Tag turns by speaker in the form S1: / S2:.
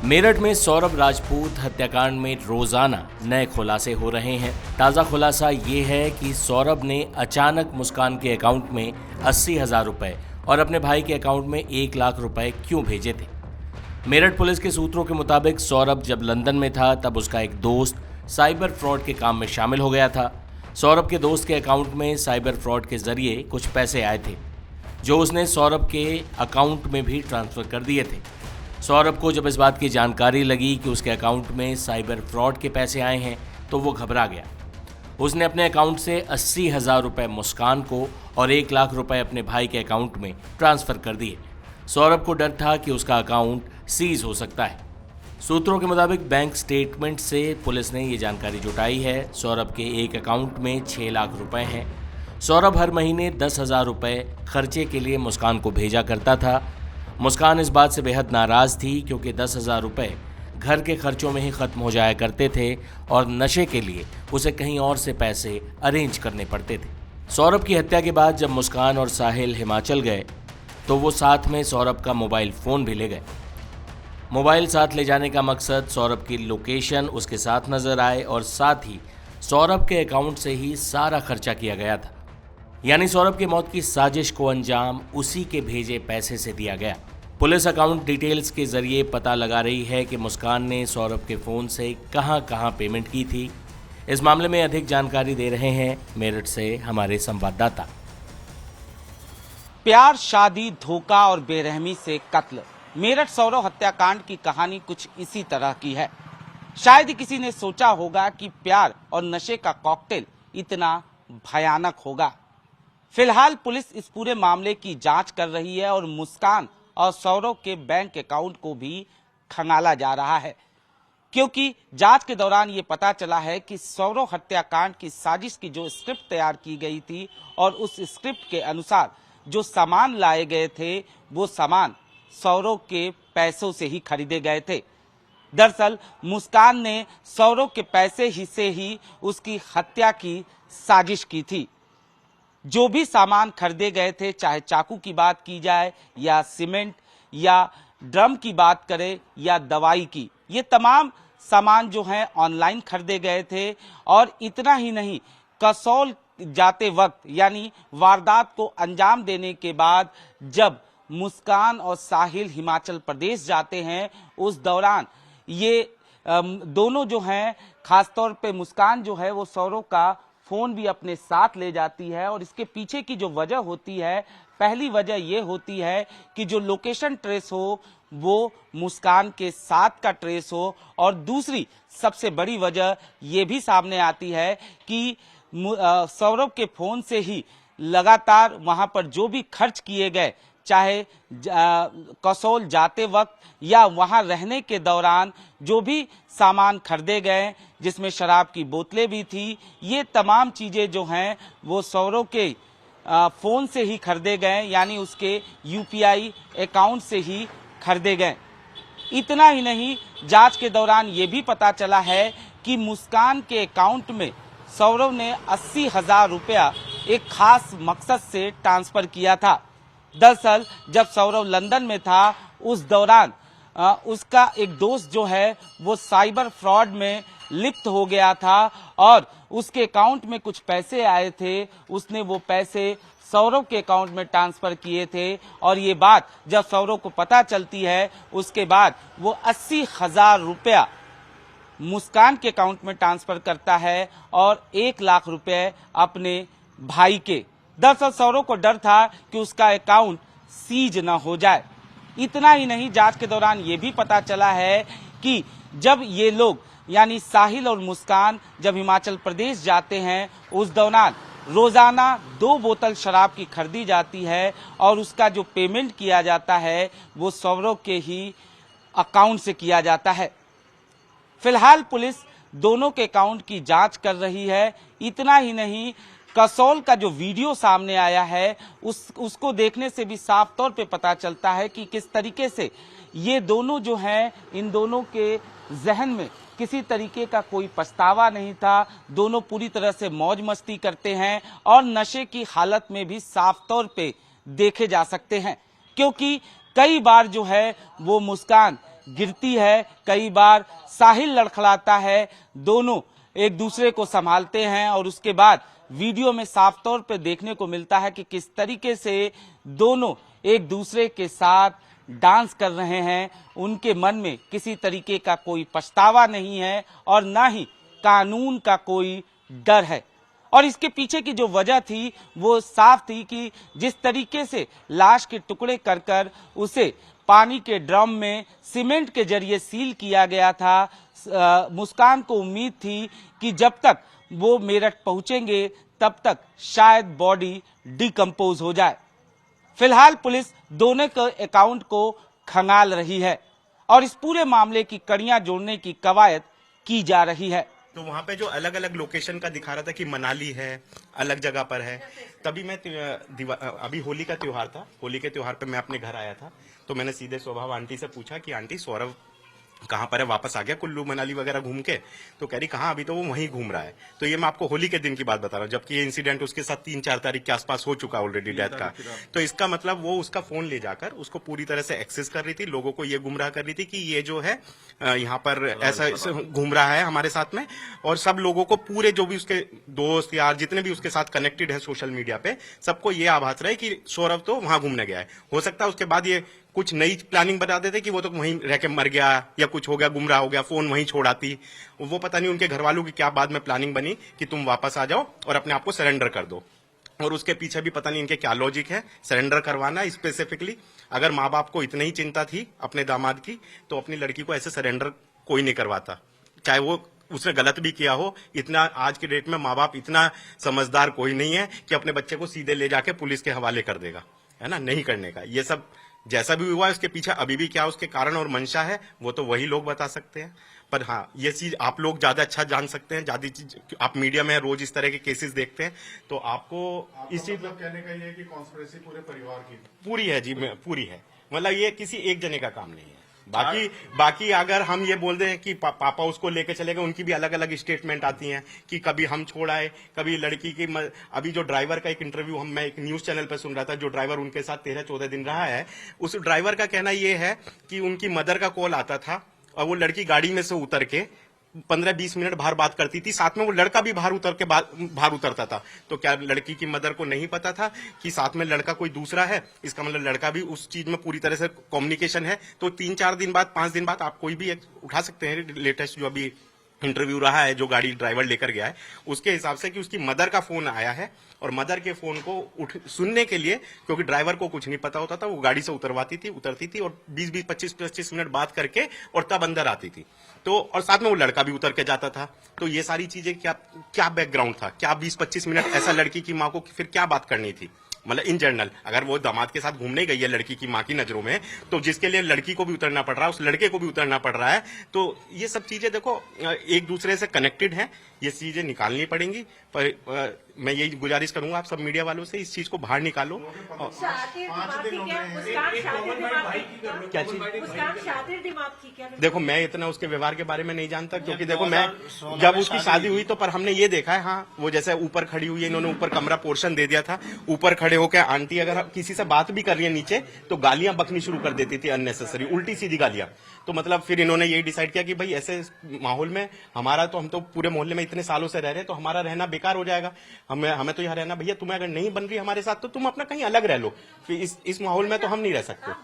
S1: मेरठ में सौरभ राजपूत हत्याकांड में रोजाना नए खुलासे हो रहे हैं। ताजा खुलासा ये है कि सौरभ ने अचानक मुस्कान के अकाउंट में 80,000 रुपए और अपने भाई के अकाउंट में 1 लाख रुपए क्यों भेजे थे। मेरठ पुलिस के सूत्रों के मुताबिक सौरभ जब लंदन में था तब उसका एक दोस्त साइबर फ्रॉड के काम में शामिल हो गया था। सौरभ के दोस्त के अकाउंट में साइबर फ्रॉड के जरिए कुछ पैसे आए थे जो उसने सौरभ के अकाउंट में भी ट्रांसफर कर दिए थे। सौरभ को जब इस बात की जानकारी लगी कि उसके अकाउंट में साइबर फ्रॉड के पैसे आए हैं तो वो घबरा गया। उसने अपने अकाउंट से 80,000 रुपये मुस्कान को और 1 लाख रुपए अपने भाई के अकाउंट में ट्रांसफ़र कर दिए। सौरभ को डर था कि उसका अकाउंट सीज हो सकता है। सूत्रों के मुताबिक बैंक स्टेटमेंट से पुलिस ने ये जानकारी जुटाई है। सौरभ के एक अकाउंट में 6 लाख रुपए हैं। सौरभ हर महीने 10,000 रुपये खर्चे के लिए मुस्कान को भेजा करता था। मुस्कान इस बात से बेहद नाराज़ थी क्योंकि 10,000 रुपये घर के खर्चों में ही ख़त्म हो जाया करते थे और नशे के लिए उसे कहीं और से पैसे अरेंज करने पड़ते थे। सौरभ की हत्या के बाद जब मुस्कान और साहिल हिमाचल गए तो वो साथ में सौरभ का मोबाइल फ़ोन भी ले गए। मोबाइल साथ ले जाने का मकसद सौरभ की लोकेशन उसके साथ नज़र आए और साथ ही सौरभ के अकाउंट से ही सारा खर्चा किया गया था। यानी सौरभ की मौत की साजिश को अंजाम उसी के भेजे पैसे से दिया गया। पुलिस अकाउंट डिटेल्स के जरिए पता लगा रही है कि मुस्कान ने सौरभ के फ़ोन से कहां-कहां पेमेंट की थी। इस मामले में अधिक जानकारी दे रहे हैं मेरठ से हमारे संवाददाता।
S2: प्यार, शादी, धोखा और बेरहमी से कत्ल। मेरठ सौरभ हत्याकांड की कहानी कुछ इसी तरह की है। शायद किसी ने सोचा होगा कि प्यार और नशे का कॉकटेल इतना भयानक होगा। फिलहाल पुलिस इस पूरे मामले की जांच कर रही है और मुस्कान और सौरभ के बैंक अकाउंट को भी खंगाला जा रहा है, क्योंकि जांच के दौरान ये पता चला है कि सौरभ हत्याकांड की साजिश की जो स्क्रिप्ट तैयार की गई थी और उस स्क्रिप्ट के अनुसार जो सामान लाए गए थे वो सामान सौरभ के पैसों से ही खरीदे गए थे। दरअसल मुस्कान ने सौरभ के पैसे ही से ही उसकी हत्या की साजिश की थी। जो भी सामान खरीदे गए थे, चाहे चाकू की बात की जाए या सीमेंट या ड्रम की बात करें या दवाई की, ये तमाम सामान जो हैं ऑनलाइन खरीदे गए थे। और इतना ही नहीं, कसौल जाते वक्त यानी वारदात को अंजाम देने के बाद जब मुस्कान और साहिल हिमाचल प्रदेश जाते हैं उस दौरान ये दोनों जो हैं, खासतौर पे मुस्कान जो है वो सौरभ का फ़ोन भी अपने साथ ले जाती है। और इसके पीछे की जो वजह होती है, पहली वजह ये होती है कि जो लोकेशन ट्रेस हो वो मुस्कान के साथ का ट्रेस हो। और दूसरी सबसे बड़ी वजह ये भी सामने आती है कि सौरभ के फ़ोन से ही लगातार वहाँ पर जो भी खर्च किए गए, चाहे कसौल जाते वक्त या वहाँ रहने के दौरान जो भी सामान खरीदे गए, जिसमें शराब की बोतलें भी थी, ये तमाम चीज़ें जो हैं वो सौरभ के फ़ोन से ही खरीदे गए, यानी उसके यूपीआई अकाउंट से ही खरीदे गए। इतना ही नहीं, जांच के दौरान ये भी पता चला है कि मुस्कान के अकाउंट में सौरभ ने 80,000 रुपया एक खास मकसद से ट्रांसफ़र किया था। दरअसल जब सौरभ लंदन में था उस दौरान उसका एक दोस्त जो है वो साइबर फ्रॉड में लिप्त हो गया था और उसके अकाउंट में कुछ पैसे आए थे। उसने वो पैसे सौरभ के अकाउंट में ट्रांसफ़र किए थे और ये बात जब सौरभ को पता चलती है उसके बाद वो 80,000 रुपया मुस्कान के अकाउंट में ट्रांसफ़र करता है और 1 लाख रुपए अपने भाई के। दरअसल सौरभ को डर था कि उसका अकाउंट सीज न हो जाए। इतना ही नहीं, जांच के दौरान ये भी पता चला है कि जब ये लोग यानी साहिल और मुस्कान जब हिमाचल प्रदेश जाते हैं उस दौरान रोजाना 2 बोतल शराब की खरीदी जाती है और उसका जो पेमेंट किया जाता है वो सौरभ के ही अकाउंट से किया जाता है। फिलहाल पुलिस दोनों के अकाउंट की जांच कर रही है। इतना ही नहीं, कसौल का जो वीडियो सामने आया है उसको देखने से भी साफ तौर पे पता चलता है कि किस तरीके से ये दोनों जो हैं, इन दोनों के जहन में किसी तरीके का कोई पछतावा नहीं था। दोनों पूरी तरह से मौज मस्ती करते हैं और नशे की हालत में भी साफ तौर पे देखे जा सकते हैं, क्योंकि कई बार जो है वो मुस्कान गिरती है, कई बार साहिल लड़खड़ाता है, दोनों एक दूसरे को संभालते हैं और उसके बाद वीडियो में साफ तौर पर देखने को मिलता है कि किस तरीके से दोनों एक दूसरे के साथ डांस कर रहे हैं। उनके मन में किसी तरीके का कोई पछतावा नहीं है और ना ही कानून का कोई डर है। और इसके पीछे की जो वजह थी वो साफ थी कि जिस तरीके से लाश के टुकड़े कर कर उसे पानी के ड्रम में सीमेंट के जरिए सील किया गया था, मुस्कान को उम्मीद थी कि जब तक वो मेरठ पहुंचेंगे तब तक शायद बॉडी डिकम्पोज हो जाए। फिलहाल पुलिस दोनों के अकाउंट को खंगाल रही है और इस पूरे मामले की कड़ियां जोड़ने की कवायद की जा रही है।
S3: तो वहाँ पे जो अलग अलग लोकेशन का दिखा रहा था कि मनाली है, अलग जगह पर है, तभी मैं अभी होली का त्योहार था, होली के त्योहार पे मैं अपने घर आया था, तो मैंने सीधे स्वभाव आंटी से पूछा कि आंटी सौरभ कहाँ पर है, वापस आ गया कुल्लू मनाली वगैरह घूम के? तो कह रही कहाँ, अभी तो वो वहीं घूम रहा है। तो ये मैं आपको होली के दिन की बात बता रहा हूँ, जबकि ये इंसिडेंट उसके साथ 3-4 तारीख के आसपास हो चुका ऑलरेडी डेथ का। तो इसका मतलब वो उसका फोन ले जाकर उसको पूरी तरह से एक्सेस कर रही थी, लोगों को ये गुमराह कर रही थी कि ये जो है यहाँ पर ऐसा घूम रहा है हमारे साथ में, और सब लोगों को, पूरे जो भी उसके दोस्त यार जितने भी उसके साथ कनेक्टेड है सोशल मीडिया पे, सबको ये आभास रहे कि सौरभ तो वहां घूमने गया है। हो सकता है उसके बाद ये कुछ नई प्लानिंग बता देते कि वो तो वहीं रह के मर गया या कुछ हो गया, गुमराह हो गया, फोन वहीं छोड़ आती। वो पता नहीं उनके घर वालों की क्या बाद में प्लानिंग बनी कि तुम वापस आ जाओ और अपने आप को सरेंडर कर दो, और उसके पीछे भी पता नहीं इनके क्या लॉजिक है सरेंडर करवाना स्पेसिफिकली। अगर माँ बाप को इतनी ही चिंता थी अपने दामाद की, तो अपनी लड़की को ऐसे सरेंडर कोई नहीं करवाता, चाहे वो उसने गलत भी किया हो। इतना आज के डेट में माँ बाप इतना समझदार कोई नहीं है कि अपने बच्चे को सीधे ले जाके पुलिस के हवाले कर देगा, है ना, नहीं करने का। ये सब जैसा भी हुआ है उसके पीछे अभी भी क्या उसके कारण और मंशा है वो तो वही लोग बता सकते हैं। पर हाँ, ये चीज आप लोग ज्यादा अच्छा जान सकते हैं, ज्यादा चीज आप मीडिया में रोज इस तरह के केसेस देखते हैं, तो आपको इस चीज में कहने का ये है कि कॉन्स्पिरेसी पूरे परिवार की पूरी है जी, पूरी है। मतलब ये किसी एक जने का काम नहीं है। बाकी अगर हम ये बोल दें कि पापा उसको लेके चले गए, उनकी भी अलग अलग स्टेटमेंट आती हैं कि कभी हम छोड़ आए, कभी लड़की की अभी जो ड्राइवर का एक इंटरव्यू मैं एक न्यूज चैनल पर सुन रहा था, जो ड्राइवर उनके साथ 13-14 दिन रहा है, उस ड्राइवर का कहना ये है कि उनकी मदर का कॉल आता था और वो लड़की गाड़ी में से उतर के 15-20 मिनट बाहर बात करती थी, साथ में वो लड़का भी बाहर उतरता था। तो क्या लड़की की मदर को नहीं पता था कि साथ में लड़का कोई दूसरा है? इसका मतलब लड़का भी उस चीज में पूरी तरह से कम्युनिकेशन है। तो 3-4 दिन बाद, 5 दिन बाद आप कोई भी उठा सकते हैं लेटेस्ट जो अभी इंटरव्यू रहा है, जो गाड़ी ड्राइवर लेकर गया है, उसके हिसाब से कि उसकी मदर का फोन आया है और मदर के फोन को सुनने के लिए, क्योंकि ड्राइवर को कुछ नहीं पता होता था, वो गाड़ी से उतरती थी और 20-20, 25-25 मिनट बात करके और तब अंदर आती थी। तो और साथ में वो लड़का भी उतर के जाता था। तो ये सारी चीजें क्या बैकग्राउंड था, क्या 20-25 मिनट ऐसा लड़की की माँ को फिर क्या बात करनी थी? मतलब इन जनरल अगर वो दामाद के साथ घूमने गई है लड़की की माँ की नजरों में, तो जिसके लिए लड़की को भी उतरना पड़ रहा है, उस लड़के को भी उतरना पड़ रहा है। तो ये सब चीजें देखो एक दूसरे से कनेक्टेड हैं, ये चीजें निकालनी पड़ेंगी। पर मैं यही गुजारिश करूंगा आप सब मीडिया वालों से, इस चीज को बाहर निकालो। क्या चीज? देखो मैं इतना उसके व्यवहार के बारे में नहीं जानता, क्योंकि देखो मैं जब उसकी शादी हुई तो पर हमने ये देखा है, हाँ वो जैसे ऊपर खड़ी हुई है, इन्होंने ऊपर कमरा पोर्शन दे दिया था, ऊपर खड़े होकर आंटी अगर किसी से बात भी कर रही है नीचे तो गालियां बकनी शुरू कर देती थी, अननेसेसरी उल्टी सीधी गालियां। तो मतलब फिर इन्होंने यही डिसाइड किया कि भाई ऐसे माहौल में हमारा तो, हम तो पूरे मोहल्ले में इतने सालों से रह रहे हैं, तो हमारा रहना बेकार हो जाएगा, हमें तो यहाँ रहना, भैया तुम्हें अगर नहीं बन रही हमारे साथ तो तुम अपना कहीं अलग रह लो, फिर इस माहौल में तो हम नहीं रह सकते।